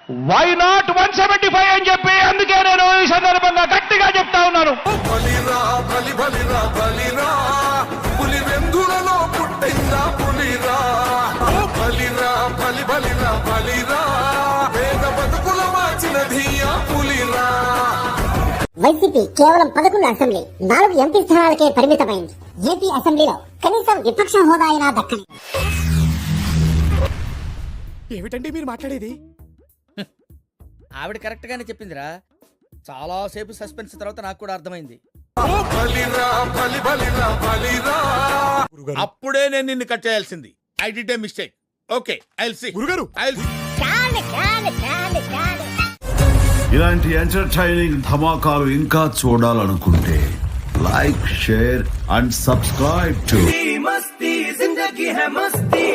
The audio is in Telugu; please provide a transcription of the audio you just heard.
వై నాట్ 175 అని చెప్పి అందుకే నేను ఈ సందర్భంగా గట్టిగా చెప్తా ఉన్నాను. బలిరా బలి బలిరా బలిరా పులి వెందులలో పుట్టిందా పులిరా బలిరా బలి బలిరా బలిరా పేద బతుకుల మార్చిన ధీయా పులిరా. వైసీపీ కేవలం 11 అసెంబ్లీ 4 ఎంపీ స్థానాలకే పరిమితమైంది. ఏపీ అసెంబ్లీలో కనీసం విపక్ష హోదా అయినా దక్కని. ఏమిటండి మీరు మాట్లాడేది? ఆవిడ కరెక్ట్ గానే చెప్పిందిరా. చాలా సేపు సస్పెన్స్ తర్వాత నాకు కూడా అర్థమైంది. బలిరా బలి బలిరా బలిరా. అప్పుడే నేను నిన్ను కట్ చేయాల్సింది. I did a mistake. Okay I will see. గురుగారు ఇలాంటి ఎంటర్టైనింగ్ ధమాకాలు ఇంకా చూడాలనుకుంటే like, share and subscribe to Masti Zindagi high Masti.